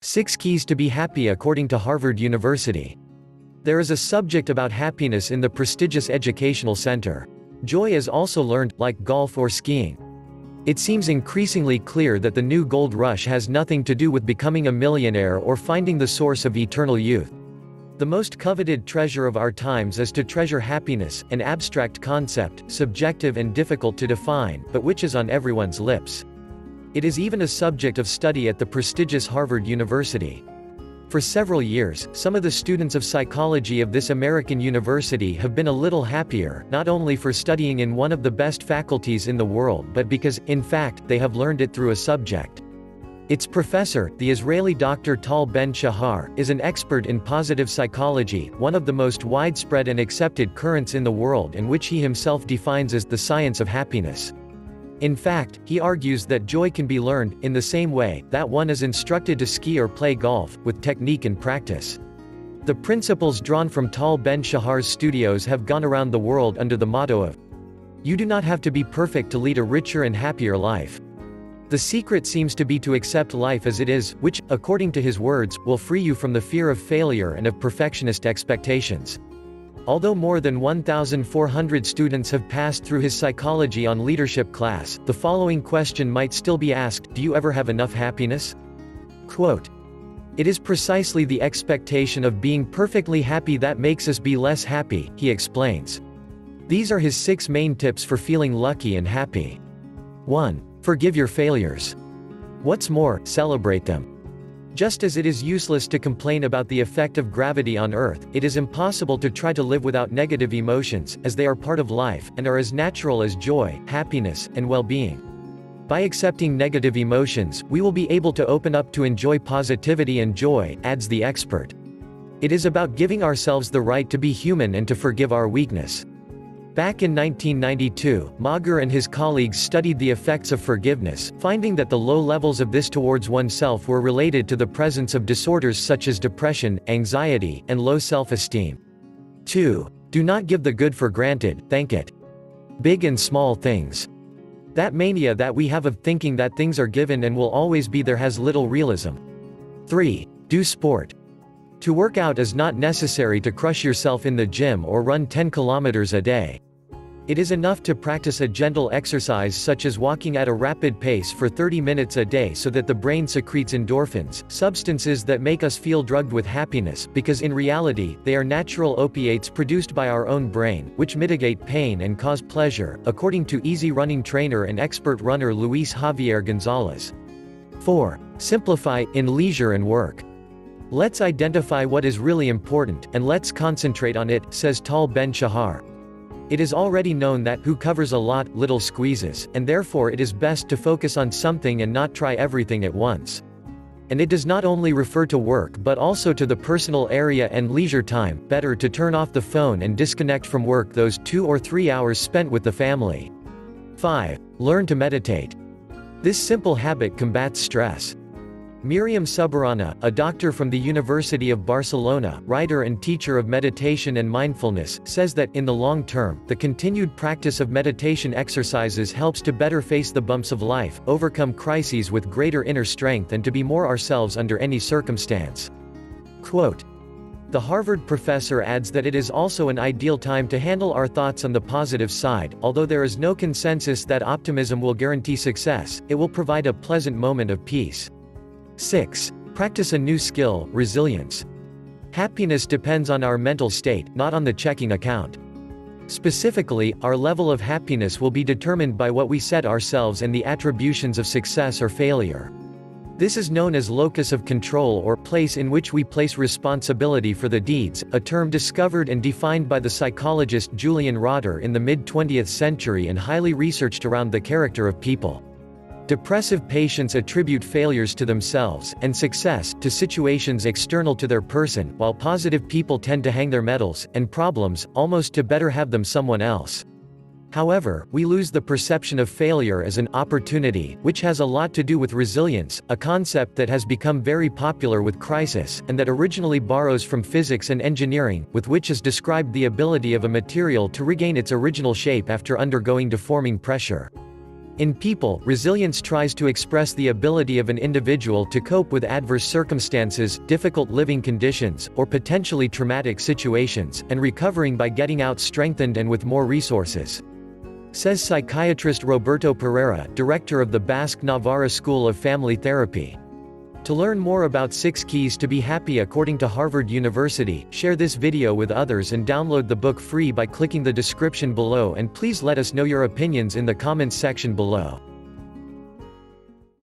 6 Keys to Be Happy according to Harvard University. There is a subject about happiness in the prestigious educational center. Joy is also learned, like golf or skiing. It seems increasingly clear that the new gold rush has nothing to do with becoming a millionaire or finding the source of eternal youth. The most coveted treasure of our times is to treasure happiness, an abstract concept, subjective and difficult to define, but which is on everyone's lips. It is even a subject of study at the prestigious Harvard University. For several years, some of the students of psychology of this American university have been a little happier, not only for studying in one of the best faculties in the world but because, in fact, they have learned it through a subject. Its professor, the Israeli Dr. Tal Ben-Shahar, is an expert in positive psychology, one of the most widespread and accepted currents in the world and which he himself defines as the science of happiness. In fact, he argues that joy can be learned, in the same way that one is instructed to ski or play golf, with technique and practice. The principles drawn from Tal Ben-Shahar's studios have gone around the world under the motto of, "You do not have to be perfect to lead a richer and happier life." The secret seems to be to accept life as it is, which, according to his words, will free you from the fear of failure and of perfectionist expectations. Although more than 1,400 students have passed through his Psychology on Leadership class, the following question might still be asked: do you ever have enough happiness? Quote, "It is precisely the expectation of being perfectly happy that makes us be less happy," he explains. These are his 6 main tips for feeling lucky and happy. 1. Forgive your failures. What's more, celebrate them. Just as it is useless to complain about the effect of gravity on Earth, it is impossible to try to live without negative emotions, as they are part of life, and are as natural as joy, happiness, and well-being. By accepting negative emotions, we will be able to open up to enjoy positivity and joy, adds the expert. It is about giving ourselves the right to be human and to forgive our weakness. Back in 1992, Mager and his colleagues studied the effects of forgiveness, finding that the low levels of this towards oneself were related to the presence of disorders such as depression, anxiety, and low self-esteem. 2. Do not give the good for granted, thank it. Big and small things. That mania that we have of thinking that things are given and will always be there has little realism. 3. Do sport. To work out is not necessary to crush yourself in the gym or run 10 kilometers a day. It is enough to practice a gentle exercise such as walking at a rapid pace for 30 minutes a day so that the brain secretes endorphins, substances that make us feel drugged with happiness, because in reality, they are natural opiates produced by our own brain, which mitigate pain and cause pleasure, according to easy running trainer and expert runner Luis Javier Gonzalez. 4. Simplify, in leisure and work. Let's identify what is really important, and let's concentrate on it, says Tal Ben-Shahar. It is already known that who covers a lot, little squeezes, and therefore it is best to focus on something and not try everything at once. And it does not only refer to work but also to the personal area and leisure time, better to turn off the phone and disconnect from work those 2 or 3 hours spent with the family. 5. Learn to meditate. This simple habit combats stress. Miriam Subarana, a doctor from the University of Barcelona, writer and teacher of meditation and mindfulness, says that, in the long term, the continued practice of meditation exercises helps to better face the bumps of life, overcome crises with greater inner strength and to be more ourselves under any circumstance. Quote, the Harvard professor adds that it is also an ideal time to handle our thoughts on the positive side. Although there is no consensus that optimism will guarantee success, it will provide a pleasant moment of peace. 6. Practice a new skill, resilience. Happiness depends on our mental state, not on the checking account. Specifically, our level of happiness will be determined by what we set ourselves and the attributions of success or failure. This is known as locus of control or place in which we place responsibility for the deeds, a term discovered and defined by the psychologist Julian Rotter in the mid-20th century and highly researched around the character of people. Depressive patients attribute failures to themselves, and success, to situations external to their person, while positive people tend to hang their medals, and problems, almost to better have them someone else. However, we lose the perception of failure as an opportunity, which has a lot to do with resilience, a concept that has become very popular with crisis, and that originally borrows from physics and engineering, with which is described the ability of a material to regain its original shape after undergoing deforming pressure. In people, resilience tries to express the ability of an individual to cope with adverse circumstances, difficult living conditions, or potentially traumatic situations, and recovering by getting out strengthened and with more resources. Says psychiatrist Roberto Pereira, director of the Basque Navarra School of Family Therapy. To learn more about 6 keys to be happy according to Harvard University, share this video with others and download the book free by clicking the description below, and please let us know your opinions in the comments section below.